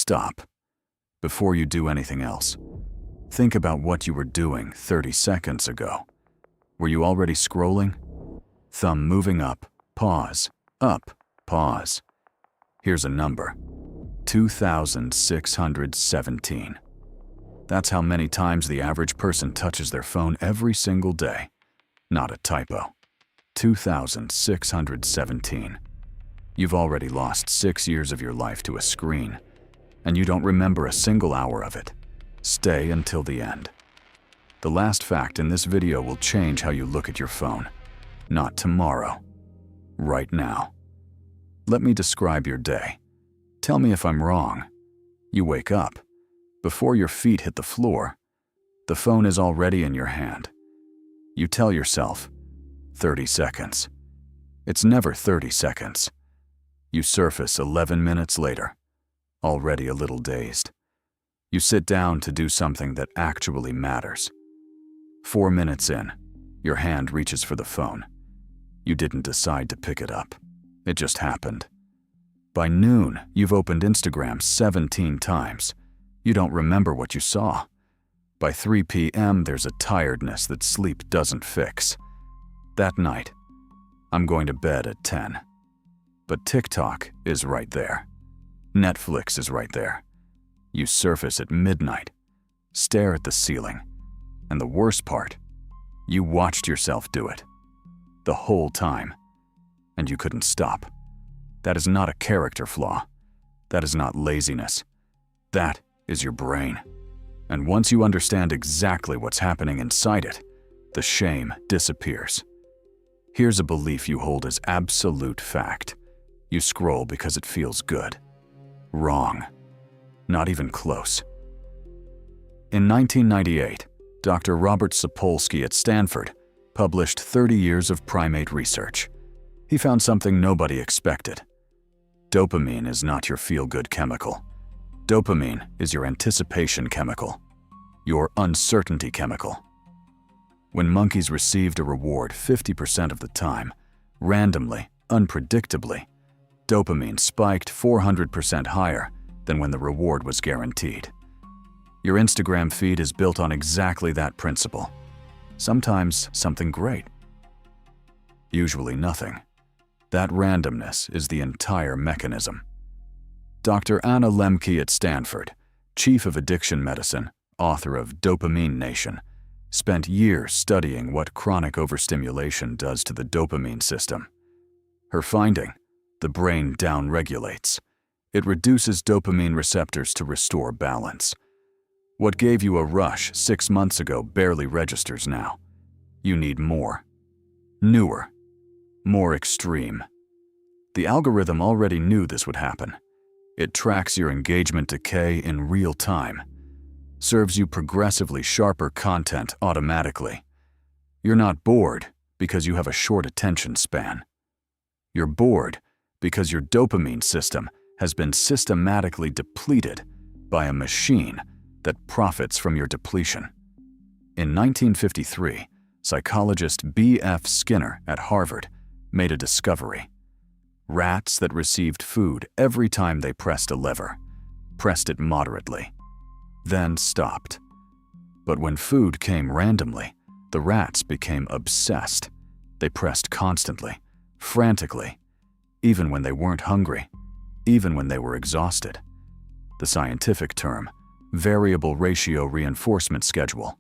Stop. Before you do anything else, think about what you were doing 30 seconds ago. Were you already scrolling? Thumb moving up, pause, up, pause. Here's a number: 2,617. That's how many times the average person touches their phone every single day. Not a typo. 2,617. You've already lost 6 years of your life to a screen, and you don't remember a single hour of it. Stay until the end. The last fact in this video will change how you look at your phone. Not tomorrow. Right now. Let me describe your day. Tell me if I'm wrong. You wake up. Before your feet hit the floor, the phone is already in your hand. You tell yourself, 30 seconds. It's never 30 seconds. You surface 11 minutes later, already a little dazed. You sit down to do something that actually matters. 4 minutes in, your hand reaches for the phone. You didn't decide to pick it up. It just happened. By noon, you've opened Instagram 17 times. You don't remember what you saw. By 3 p.m., there's a tiredness that sleep doesn't fix. That night, I'm going to bed at 10. But TikTok is right there. Netflix is right there. You surface at midnight, stare at the ceiling, and the worst part, you watched yourself do it. The whole time. And you couldn't stop. That is not a character flaw. That is not laziness. That is your brain. And once you understand exactly what's happening inside it, the shame disappears. Here's a belief you hold as absolute fact. You scroll because it feels good. Wrong. Not even close. In 1998, Dr. Robert Sapolsky at Stanford published 30 years of primate research. He found something nobody expected. Dopamine is not your feel-good chemical. Dopamine is your anticipation chemical, your uncertainty chemical. When monkeys received a reward 50% of the time, randomly, unpredictably, dopamine spiked 400% higher than when the reward was guaranteed. Your Instagram feed is built on exactly that principle. Sometimes something great. Usually nothing. That randomness is the entire mechanism. Dr. Anna Lembke at Stanford, chief of addiction medicine, author of Dopamine Nation, spent years studying what chronic overstimulation does to the dopamine system. Her finding: the brain downregulates. It reduces dopamine receptors to restore balance. What gave you a rush 6 months ago barely registers now. You need more. Newer. More extreme. The algorithm already knew this would happen. It tracks your engagement decay in real time, serves you progressively sharper content automatically. You're not bored because you have a short attention span. You're bored because your dopamine system has been systematically depleted by a machine that profits from your depletion. In 1953, psychologist B.F. Skinner at Harvard made a discovery. Rats that received food every time they pressed a lever, pressed it moderately, then stopped. But when food came randomly, the rats became obsessed. They pressed constantly, frantically, even when they weren't hungry, even when they were exhausted. The scientific term, variable ratio reinforcement schedule.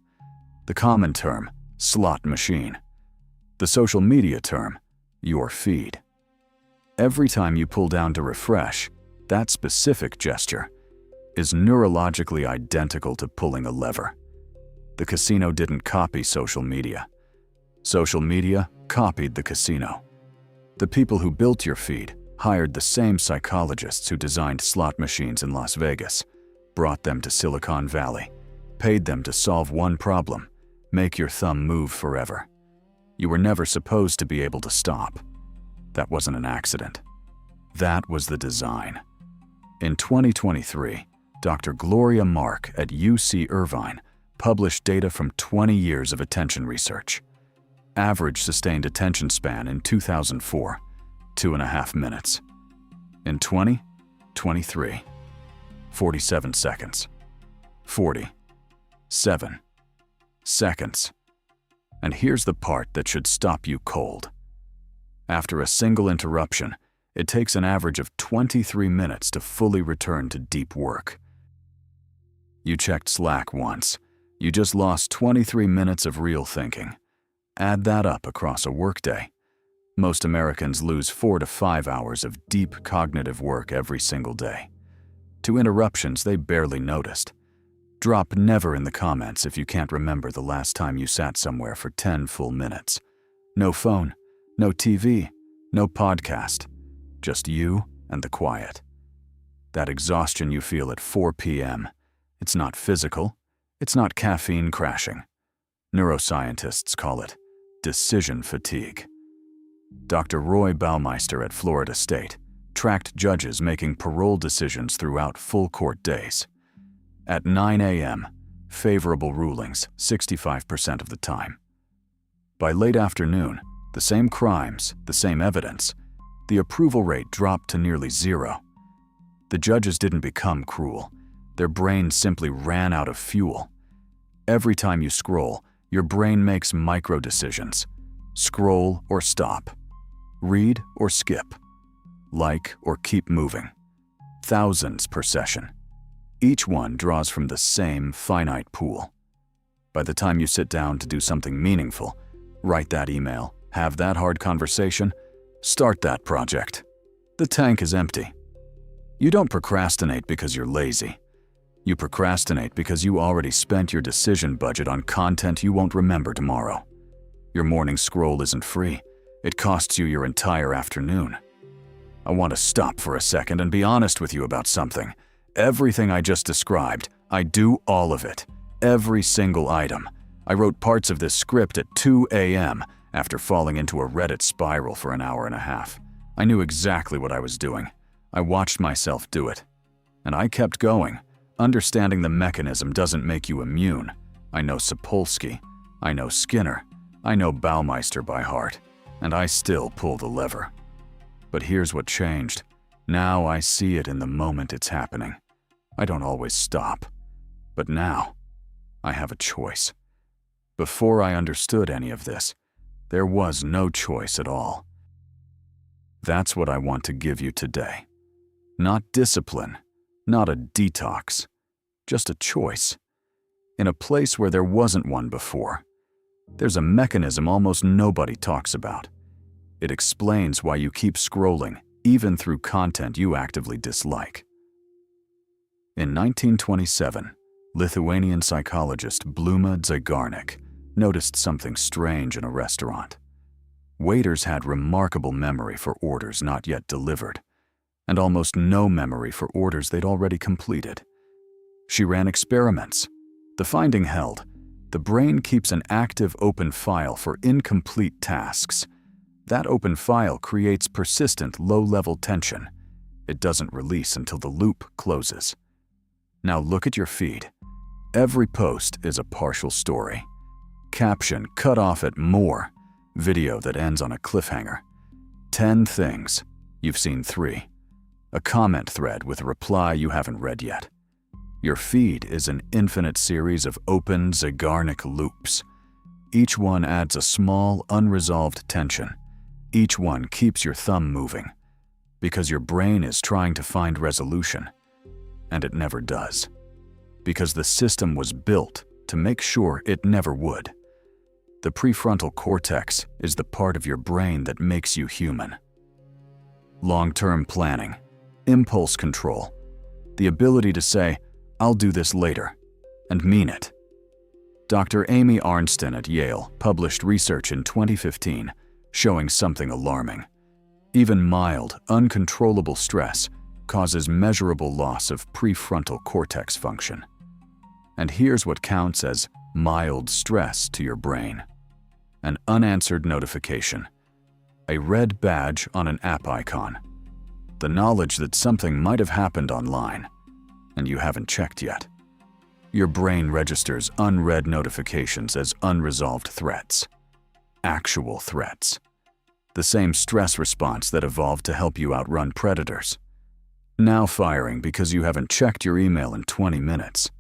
The common term, slot machine. The social media term, your feed. Every time you pull down to refresh, that specific gesture is neurologically identical to pulling a lever. The casino didn't copy social media. Social media copied the casino. The people who built your feed hired the same psychologists who designed slot machines in Las Vegas, brought them to Silicon Valley, paid them to solve one problem: make your thumb move forever. You were never supposed to be able to stop. That wasn't an accident. That was the design. In 2023, Dr. Gloria Mark at UC Irvine published data from 20 years of attention research. Average sustained attention span in 2004, 2.5 minutes. In 2023, 47 seconds. 47 seconds. And here's the part that should stop you cold. After a single interruption, it takes an average of 23 minutes to fully return to deep work. You checked Slack once. You just lost 23 minutes of real thinking. Add that up across a workday. Most Americans lose 4 to 5 hours of deep cognitive work every single day. To interruptions they barely noticed. Drop never in the comments if you can't remember the last time you sat somewhere for 10 full minutes. No phone, no TV, no podcast. Just you and the quiet. That exhaustion you feel at 4 p.m., it's not physical, it's not caffeine crashing. Neuroscientists call it decision fatigue. Dr. Roy Baumeister at Florida State tracked judges making parole decisions throughout full court days. At 9 a.m., favorable rulings 65% of the time. By late afternoon, the same crimes, the same evidence, the approval rate dropped to nearly zero. The judges didn't become cruel. Their brains simply ran out of fuel. Every time you scroll, your brain makes micro-decisions. Scroll or stop. Read or skip. Like or keep moving. Thousands per session. Each one draws from the same finite pool. By the time you sit down to do something meaningful, write that email, have that hard conversation, start that project, the tank is empty. You don't procrastinate because you're lazy. You procrastinate because you already spent your decision budget on content you won't remember tomorrow. Your morning scroll isn't free. It costs you your entire afternoon. I want to stop for a second and be honest with you about something. Everything I just described, I do all of it. Every single item. I wrote parts of this script at 2 a.m. after falling into a Reddit spiral for an hour and a half. I knew exactly what I was doing. I watched myself do it. And I kept going. Understanding the mechanism doesn't make you immune. I know Sapolsky. I know Skinner. I know Baumeister by heart. And I still pull the lever. But here's what changed. Now I see it in the moment it's happening. I don't always stop. But now, I have a choice. Before I understood any of this, there was no choice at all. That's what I want to give you today. Not discipline, not a detox, just a choice. In a place where there wasn't one before. There's a mechanism almost nobody talks about. It explains why you keep scrolling, even through content you actively dislike. In 1927, Lithuanian psychologist Bluma Zygarnik noticed something strange in a restaurant. Waiters had remarkable memory for orders not yet delivered, and almost no memory for orders they'd already completed. She ran experiments. The finding held, the brain keeps an active open file for incomplete tasks. That open file creates persistent low-level tension. It doesn't release until the loop closes. Now look at your feed. Every post is a partial story. Caption cut off at more. Video that ends on a cliffhanger. 10 things. You've seen 3. A comment thread with a reply you haven't read yet. Your feed is an infinite series of open Zygarnik loops. Each one adds a small, unresolved tension. Each one keeps your thumb moving. Because your brain is trying to find resolution. And it never does. Because the system was built to make sure it never would. The prefrontal cortex is the part of your brain that makes you human. Long-term planning, impulse control, the ability to say, "I'll do this later," and mean it. Dr. Amy Arnsten at Yale published research in 2015 showing something alarming. Even mild, uncontrollable stress causes measurable loss of prefrontal cortex function. And here's what counts as mild stress to your brain. An unanswered notification. A red badge on an app icon. The knowledge that something might have happened online, and you haven't checked yet. Your brain registers unread notifications as unresolved threats. Actual threats. The same stress response that evolved to help you outrun predators. Now firing because you haven't checked your email in 20 minutes.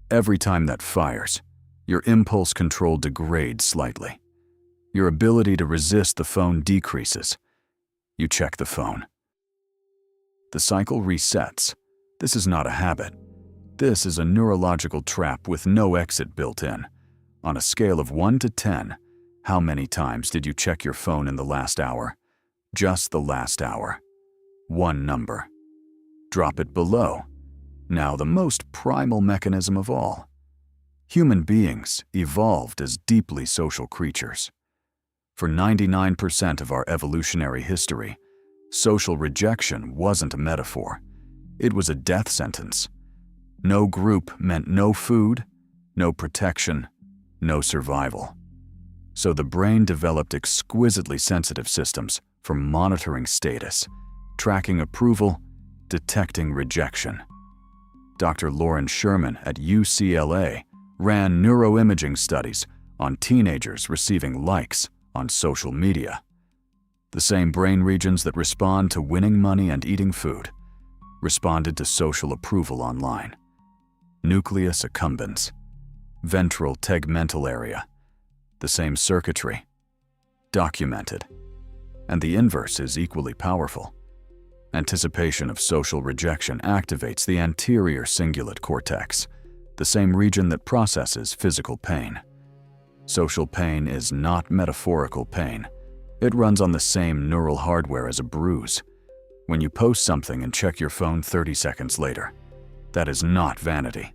Every time that fires, your impulse control degrades slightly. Your ability to resist the phone decreases. You check the phone. The cycle resets. This is not a habit. This is a neurological trap with no exit built in. On a scale of 1 to 10, how many times did you check your phone in the last hour? Just the last hour. One number. Drop it below. Now the most primal mechanism of all. Human beings evolved as deeply social creatures. For 99% of our evolutionary history, social rejection wasn't a metaphor. It was a death sentence. No group meant no food, no protection, no survival. So the brain developed exquisitely sensitive systems for monitoring status, tracking approval, detecting rejection. Dr. Lauren Sherman at UCLA ran neuroimaging studies on teenagers receiving likes on social media. The same brain regions that respond to winning money and eating food responded to social approval online. Nucleus accumbens, ventral tegmental area, the same circuitry, documented. And the inverse is equally powerful. Anticipation of social rejection activates the anterior cingulate cortex, the same region that processes physical pain. Social pain is not metaphorical pain. It runs on the same neural hardware as a bruise. When you post something and check your phone 30 seconds later, that is not vanity.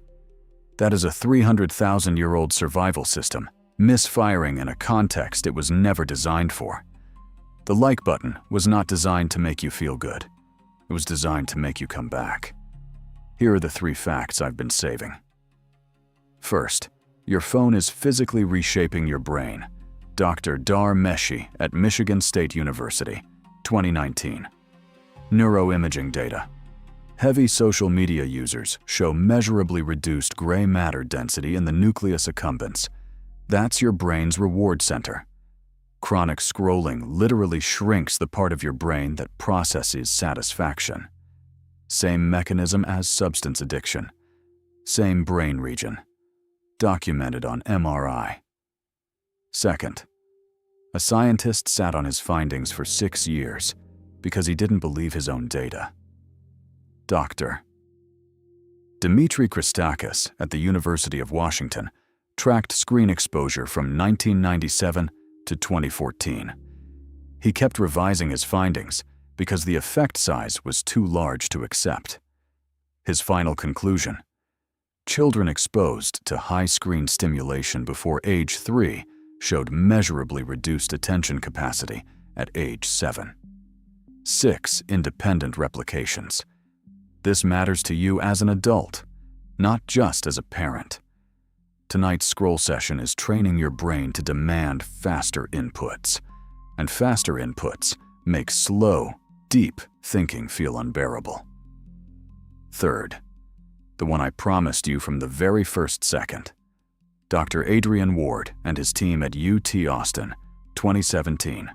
That is a 300,000-year-old survival system, misfiring in a context it was never designed for. The like button was not designed to make you feel good. It was designed to make you come back. Here are the 3 facts I've been saving. First, your phone is physically reshaping your brain. Dr. Dar Meshi at Michigan State University, 2019. Neuroimaging data. Heavy social media users show measurably reduced gray matter density in the nucleus accumbens. That's your brain's reward center. Chronic scrolling literally shrinks the part of your brain that processes satisfaction. Same mechanism as substance addiction. Same brain region. Documented on MRI. Second, a scientist sat on his findings for 6 years because he didn't believe his own data. Dr. Dmitry Christakis at the University of Washington tracked screen exposure from 1997 to 2014. He kept revising his findings because the effect size was too large to accept. His final conclusion: children exposed to high screen stimulation before age 3 showed measurably reduced attention capacity at age 7. 6 independent replications. This matters to you as an adult, not just as a parent. Tonight's scroll session is training your brain to demand faster inputs, and faster inputs make slow, deep thinking feel unbearable. Third, the one I promised you from the very first second. Dr. Adrian Ward and his team at UT Austin, 2017.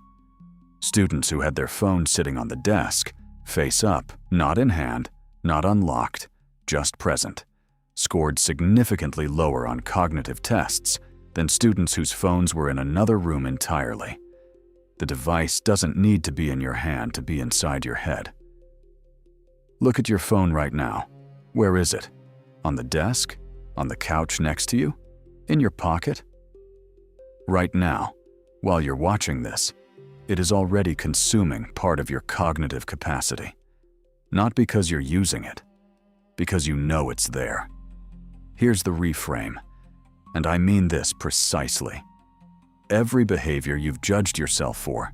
Students who had their phones sitting on the desk, face up, not in hand, not unlocked, just present, scored significantly lower on cognitive tests than students whose phones were in another room entirely. The device doesn't need to be in your hand to be inside your head. Look at your phone right now. Where is it? On the desk? On the couch next to you? In your pocket? Right now, while you're watching this, it is already consuming part of your cognitive capacity. Not because you're using it, because you know it's there. Here's the reframe, and I mean this precisely. Every behavior you've judged yourself for,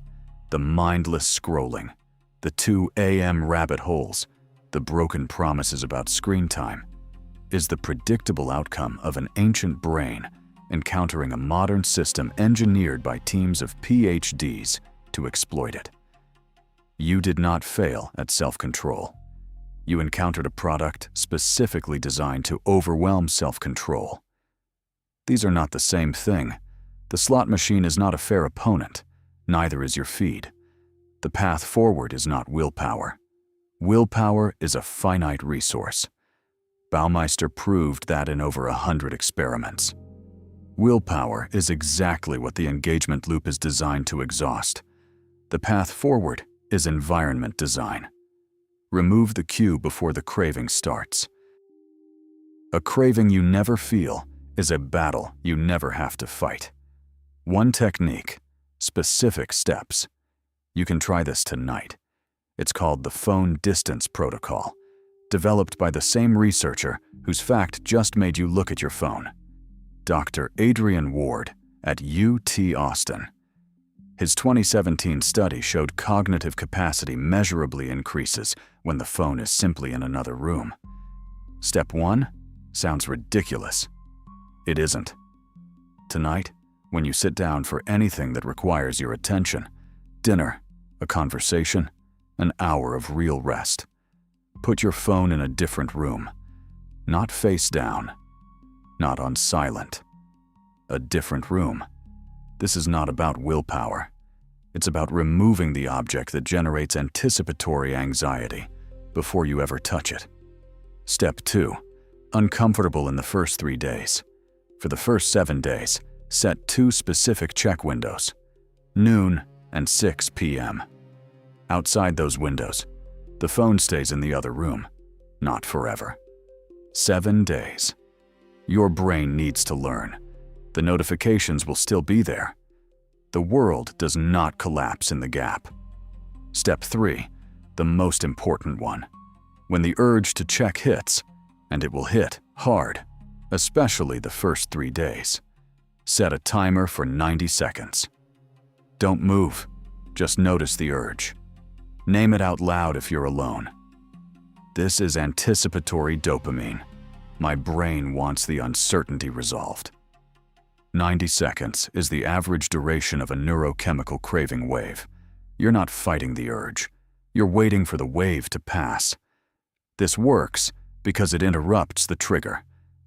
the mindless scrolling, the 2 a.m. rabbit holes, the broken promises about screen time, is the predictable outcome of an ancient brain encountering a modern system engineered by teams of PhDs to exploit it. You did not fail at self-control. You encountered a product specifically designed to overwhelm self-control. These are not the same thing. The slot machine is not a fair opponent, neither is your feed. The path forward is not willpower. Willpower is a finite resource. Baumeister proved that in over 100 experiments. Willpower is exactly what the engagement loop is designed to exhaust. The path forward is environment design. Remove the cue before the craving starts. A craving you never feel is a battle you never have to fight. One technique, specific steps. You can try this tonight. It's called the phone distance protocol, developed by the same researcher whose fact just made you look at your phone, Dr. Adrian Ward at UT Austin. His 2017 study showed cognitive capacity measurably increases when the phone is simply in another room. Step 1 sounds ridiculous. It isn't. Tonight, when you sit down for anything that requires your attention, dinner, a conversation, an hour of real rest, put your phone in a different room, not face down, not on silent. A different room. This is not about willpower. It's about removing the object that generates anticipatory anxiety before you ever touch it. Step 2. Uncomfortable in the first 3 days. For the first 7 days, set 2 specific check windows, noon and 6 p.m. Outside those windows, the phone stays in the other room, not forever. 7 days. Your brain needs to learn. The notifications will still be there. The world does not collapse in the gap. Step 3, the most important one. When the urge to check hits, and it will hit hard, especially the first 3 days, set a timer for 90 seconds. Don't move, just notice the urge. Name it out loud if you're alone. This is anticipatory dopamine. My brain wants the uncertainty resolved. 90 seconds is the average duration of a neurochemical craving wave. You're not fighting the urge. You're waiting for the wave to pass. This works because it interrupts the trigger,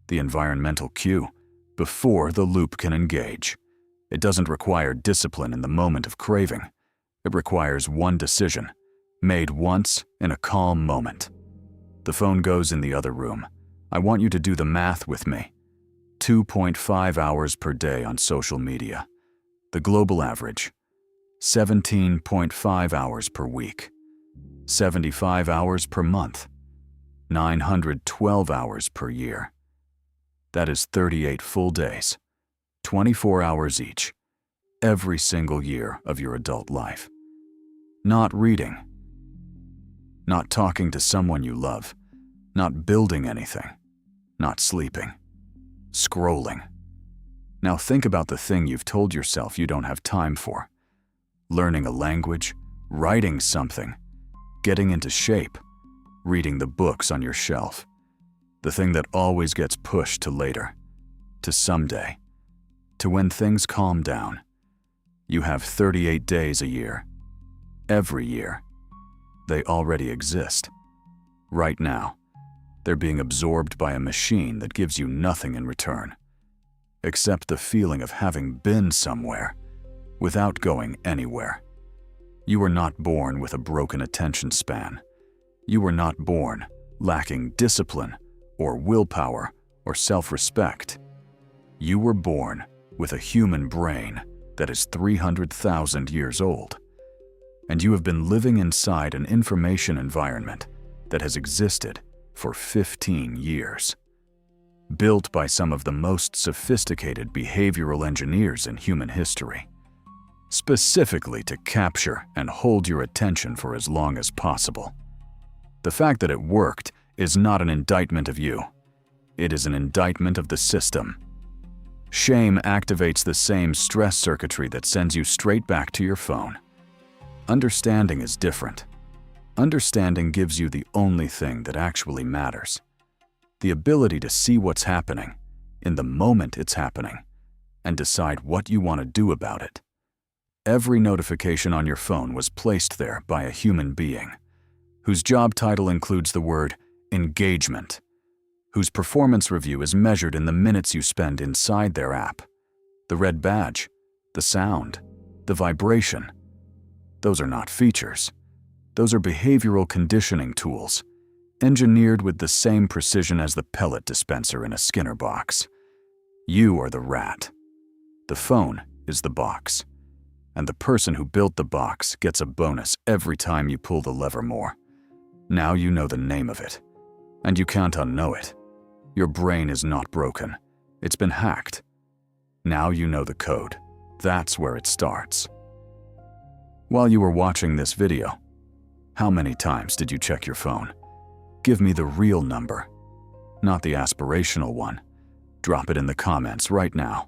the environmental cue, before the loop can engage. It doesn't require discipline in the moment of craving. It requires one decision, made once in a calm moment. The phone goes in the other room. I want you to do the math with me. 2.5 hours per day on social media. The global average, 17.5 hours per week. 75 hours per month. 912 hours per year. That is 38 full days, 24 hours each, every single year of your adult life. Not reading. Not talking to someone you love. Not building anything. Not sleeping. Scrolling. Now think about the thing you've told yourself you don't have time for. Learning a language, writing something, getting into shape, reading the books on your shelf. The thing that always gets pushed to later, to someday, to when things calm down. You have 38 days a year. Every year. They already exist. Right now. They're being absorbed by a machine that gives you nothing in return, except the feeling of having been somewhere without going anywhere. You were not born with a broken attention span. You were not born lacking discipline or willpower or self-respect. You were born with a human brain that is 300,000 years old, and you have been living inside an information environment that has existed for 15 years. Built by some of the most sophisticated behavioral engineers in human history, specifically to capture and hold your attention for as long as possible. The fact that it worked is not an indictment of you. It is an indictment of the system. Shame activates the same stress circuitry that sends you straight back to your phone. Understanding is different. Understanding gives you the only thing that actually matters. The ability to see what's happening in the moment it's happening and decide what you want to do about it. Every notification on your phone was placed there by a human being, whose job title includes the word engagement, whose performance review is measured in the minutes you spend inside their app. The red badge, the sound, the vibration. Those are not features. Those are behavioral conditioning tools, engineered with the same precision as the pellet dispenser in a Skinner box. You are the rat. The phone is the box. And the person who built the box gets a bonus every time you pull the lever more. Now you know the name of it. And you can't unknow it. Your brain is not broken. It's been hacked. Now you know the code. That's where it starts. While you were watching this video, how many times did you check your phone? Give me the real number, not the aspirational one. Drop it in the comments right now.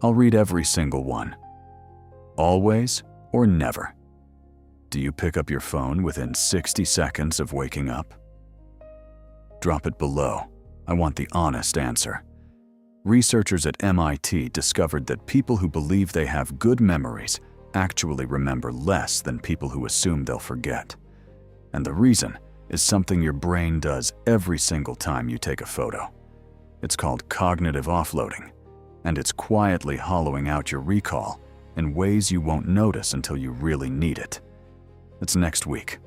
I'll read every single one. Always or never? Do you pick up your phone within 60 seconds of waking up? Drop it below. I want the honest answer. Researchers at MIT discovered that people who believe they have good memories actually remember less than people who assume they'll forget. And the reason is something your brain does every single time you take a photo. It's called cognitive offloading, and it's quietly hollowing out your recall in ways you won't notice until you really need it. It's next week.